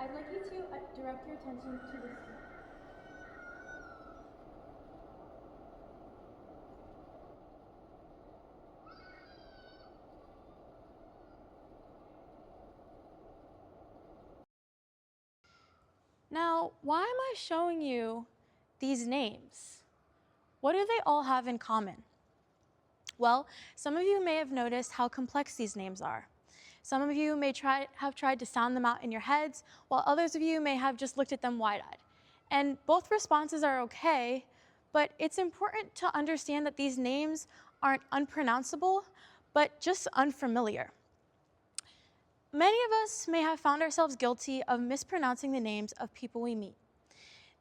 I'd like you to direct your attention to the screen. Now, why am I showing you these names? What do they all have in common? Well, some of you may have noticed how complex these names are. Some of you may have tried to sound them out in your heads, while others of you may have just looked at them wide-eyed. And both responses are okay, but it's important to understand that these names aren't unpronounceable, but just unfamiliar. Many of us may have found ourselves guilty of mispronouncing the names of people we meet.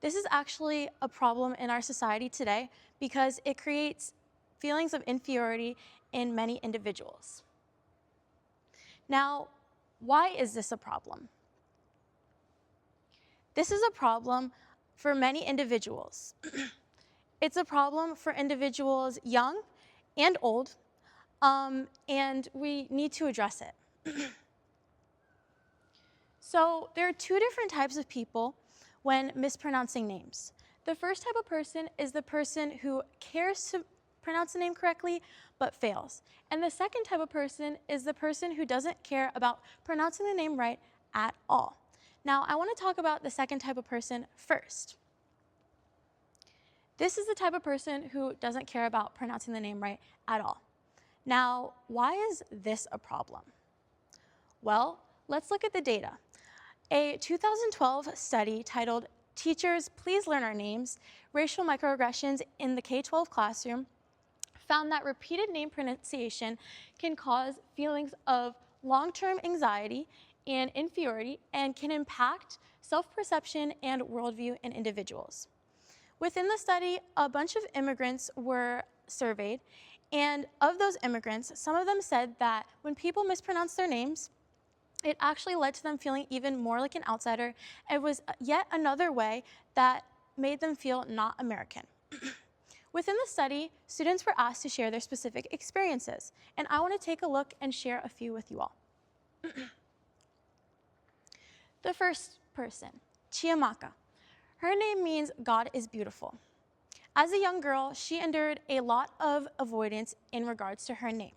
This is actually a problem in our society today because it creates feelings of inferiority in many individuals. Now, why is this a problem? This is a problem for many individuals. It's a problem for individuals young and old, and we need to address it. So there are two different types of people when mispronouncing names. The first type of person is the person who cares to pronounce the name correctly, but fails. And the second type of person is the person who doesn't care about pronouncing the name right at all. Now, I want to talk about the second type of person first. This is the type of person who doesn't care about pronouncing the name right at all. Now, why is this a problem? Well, let's look at the data. A 2012 study titled "Teachers, Please Learn Our Names: Racial Microaggressions in the K-12 Classroom" found that repeated name pronunciation can cause feelings of long-term anxiety and inferiority and can impact self-perception and worldview in individuals. Within the study, a bunch of immigrants were surveyed, and of those immigrants, some of them said that when people mispronounced their names, it actually led to them feeling even more like an outsider. It was yet another way that made them feel not American. Within the study, students were asked to share their specific experiences, and I want to take a look and share a few with you all. The first person, Chiamaka. Her name means God is beautiful. As a young girl, she endured a lot of avoidance in regards to her name.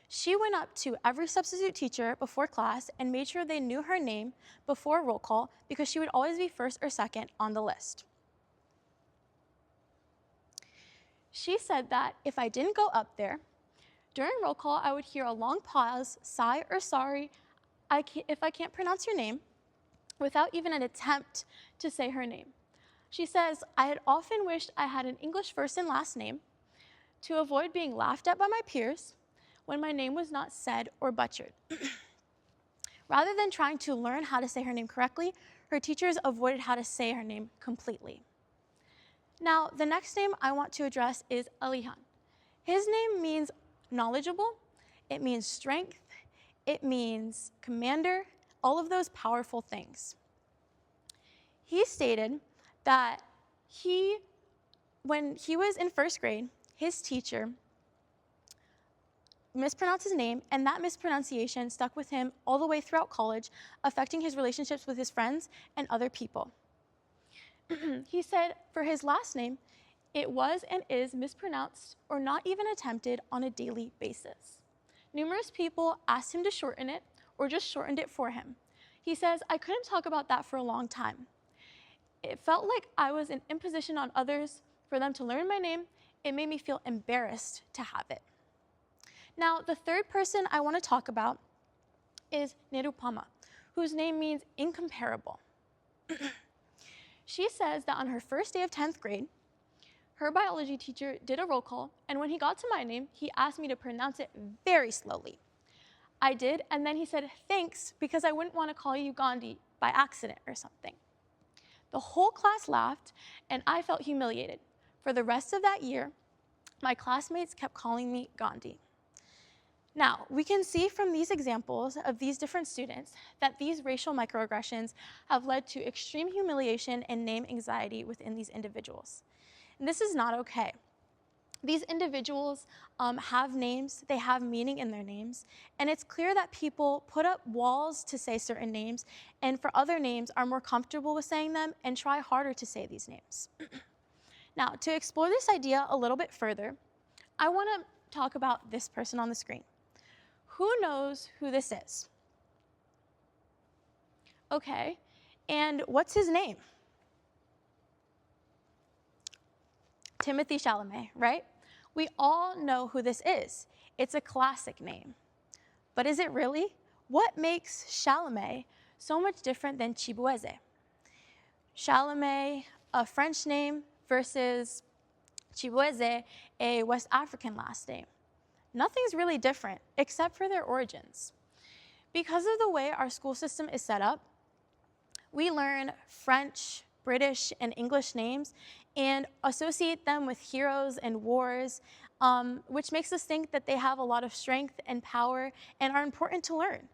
She went up to every substitute teacher before class and made sure they knew her name before roll call because she would always be first or second on the list. She said that if I didn't go up there, during roll call, I would hear a long pause, sigh, or sorry if I can't pronounce your name, without even an attempt to say her name. She says, I had often wished I had an English first and last name to avoid being laughed at by my peers when my name was not said or butchered. Rather than trying to learn how to say her name correctly, her teachers avoided how to say her name completely. Now, the next name I want to address is Alihan. His name means knowledgeable, it means strength, it means commander, all of those powerful things. He stated that when he was in first grade, his teacher mispronounced his name, and that mispronunciation stuck with him all the way throughout college, affecting his relationships with his friends and other people. He said for his last name, it was and is mispronounced or not even attempted on a daily basis. Numerous people asked him to shorten it or just shortened it for him. He says, I couldn't talk about that for a long time. It felt like I was an imposition on others for them to learn my name. It made me feel embarrassed to have it. Now, the third person I want to talk about is Nirupama, whose name means incomparable. She says that on her first day of 10th grade, her biology teacher did a roll call, and when he got to my name, he asked me to pronounce it very slowly. I did, and then he said, thanks, because I wouldn't want to call you Gandhi by accident or something. The whole class laughed, and I felt humiliated. For the rest of that year, my classmates kept calling me Gandhi. Now, we can see from these examples of these different students that these racial microaggressions have led to extreme humiliation and name anxiety within these individuals. And this is not okay. These individuals have names, they have meaning in their names, and it's clear that people put up walls to say certain names, and for other names are more comfortable with saying them and try harder to say these names. Now, to explore this idea a little bit further, I want to talk about this person on the screen. Who knows who this is? Okay, and what's his name? Timothy Chalamet, right? We all know who this is. It's a classic name. But is it really? What makes Chalamet so much different than Chibueze? Chalamet, a French name, versus Chibueze, a West African last name. Nothing's really different, except for their origins. Because of the way our school system is set up, we learn French, British, and English names and associate them with heroes and wars, which makes us think that they have a lot of strength and power and are important to learn.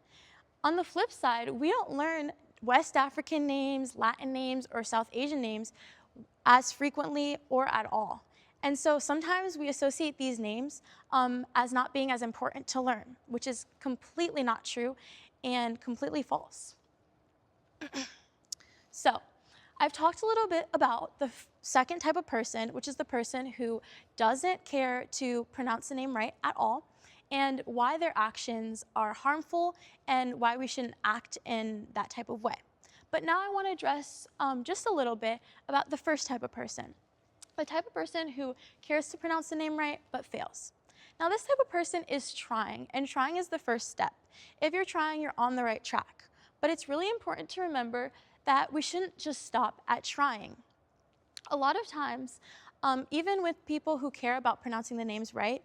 On the flip side, we don't learn West African names, Latin names, or South Asian names as frequently or at all. And so sometimes we associate these names as not being as important to learn, which is completely not true and completely false. So I've talked a little bit about the second type of person, which is the person who doesn't care to pronounce the name right at all, and why their actions are harmful and why we shouldn't act in that type of way. But now I want to address just a little bit about the first type of person, the type of person who cares to pronounce the name right but fails. Now this type of person is trying, and trying is the first step. If you're trying, you're on the right track. But it's really important to remember that we shouldn't just stop at trying. A lot of times, even with people who care about pronouncing the names right,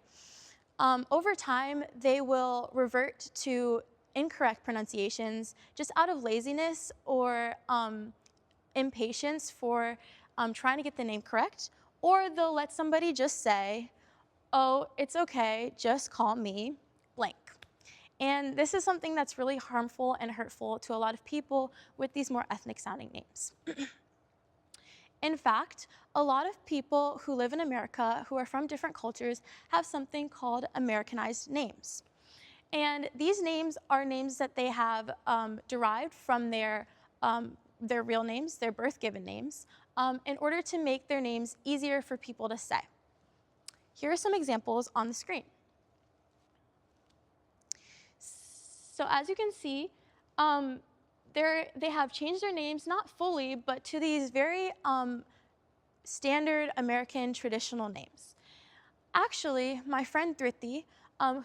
over time they will revert to incorrect pronunciations just out of laziness or impatience for trying to get the name correct, or they'll let somebody just say, "Oh, it's okay, just call me blank." And this is something that's really harmful and hurtful to a lot of people with these more ethnic sounding names. In fact, a lot of people who live in America who are from different cultures have something called Americanized names. And these names are names that they have derived from their real names, their birth given names, in order to make their names easier for people to say. Here are some examples on the screen. So as you can see, they have changed their names, not fully, but to these very standard American traditional names. Actually, my friend Dhriti,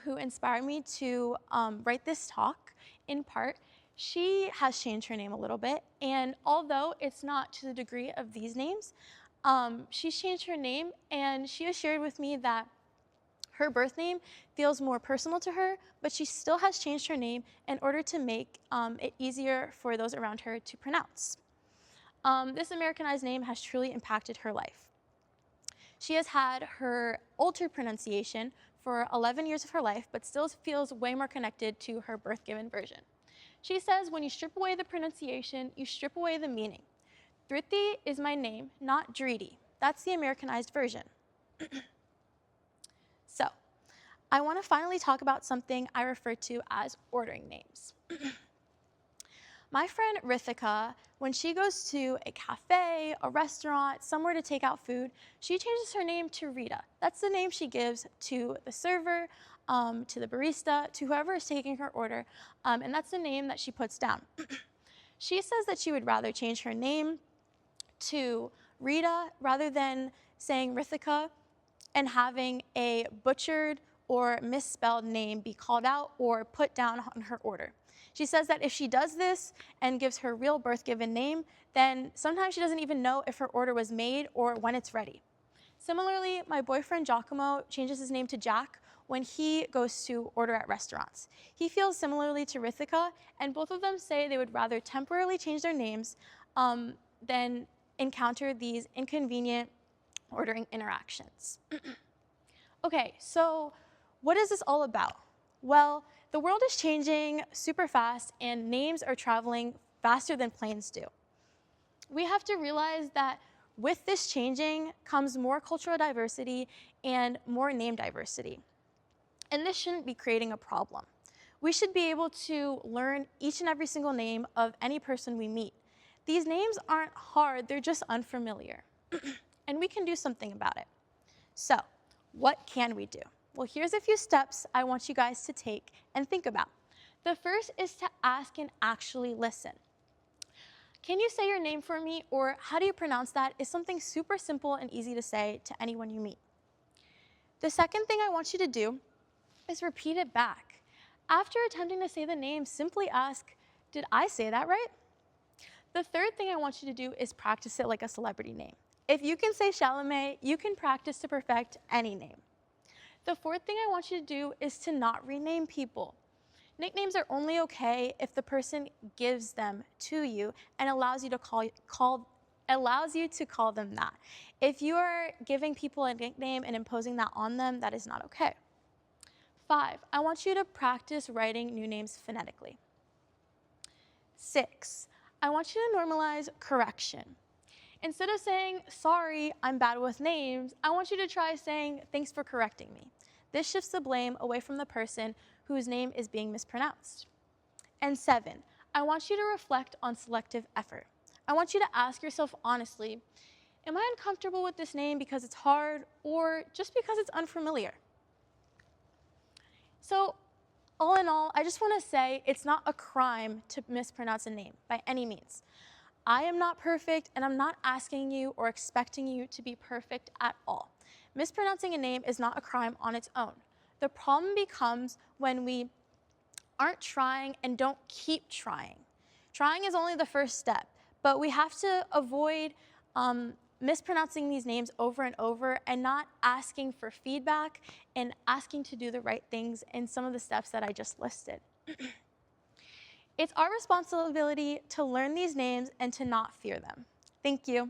who inspired me to write this talk, in part, she has changed her name a little bit, and although it's not to the degree of these names, she's changed her name, and she has shared with me that her birth name feels more personal to her, but she still has changed her name in order to make it easier for those around her to pronounce. This Americanized name has truly impacted her life. She has had her altered pronunciation for 11 years of her life, but still feels way more connected to her birth-given version. She says, when you strip away the pronunciation, you strip away the meaning. Dhriti is my name, not Driti. That's the Americanized version. So, I want to finally talk about something I refer to as ordering names. My friend Rithika, when she goes to a cafe, a restaurant, somewhere to take out food, she changes her name to Rita. That's the name she gives to the server, to the barista, to whoever is taking her order, and that's the name that she puts down. She says that she would rather change her name to Rita rather than saying Rithika and having a butchered or misspelled name be called out or put down on her order. She says that if she does this and gives her real birth-given name, then sometimes she doesn't even know if her order was made or when it's ready. Similarly, my boyfriend Giacomo changes his name to Jack when he goes to order at restaurants. He feels similarly to Rithika, and both of them say they would rather temporarily change their names than encounter these inconvenient ordering interactions. Okay, so what is this all about? Well, the world is changing super fast and names are traveling faster than planes do. We have to realize that With this changing comes more cultural diversity and more name diversity. And this shouldn't be creating a problem. We should be able to learn each and every single name of any person we meet. These names aren't hard, they're just unfamiliar. And we can do something about it. So, what can we do? Well, here's a few steps I want you guys to take and think about. The first is to ask and actually listen. Can you say your name for me, or how do you pronounce that, is something super simple and easy to say to anyone you meet. The second thing I want you to do is repeat it back. After attempting to say the name, simply ask, did I say that right? The third thing I want you to do is practice it like a celebrity name. If you can say Chalamet, you can practice to perfect any name. The fourth thing I want you to do is to not rename people. Nicknames are only okay if the person gives them to you and allows you to call them that. If you are giving people a nickname and imposing that on them, that is not okay. 5, I want you to practice writing new names phonetically. 6, I want you to normalize correction. Instead of saying, sorry, I'm bad with names, I want you to try saying, thanks for correcting me. This shifts the blame away from the person whose name is being mispronounced. And 7, I want you to reflect on selective effort. I want you to ask yourself honestly, am I uncomfortable with this name because it's hard or just because it's unfamiliar? So, all in all, I just want to say it's not a crime to mispronounce a name by any means. I am not perfect, and I'm not asking you or expecting you to be perfect at all. Mispronouncing a name is not a crime on its own. The problem becomes when we aren't trying and don't keep trying. Trying is only the first step, but we have to avoid mispronouncing these names over and over and not asking for feedback and asking to do the right things in some of the steps that I just listed. It's our responsibility to learn these names and to not fear them. Thank you.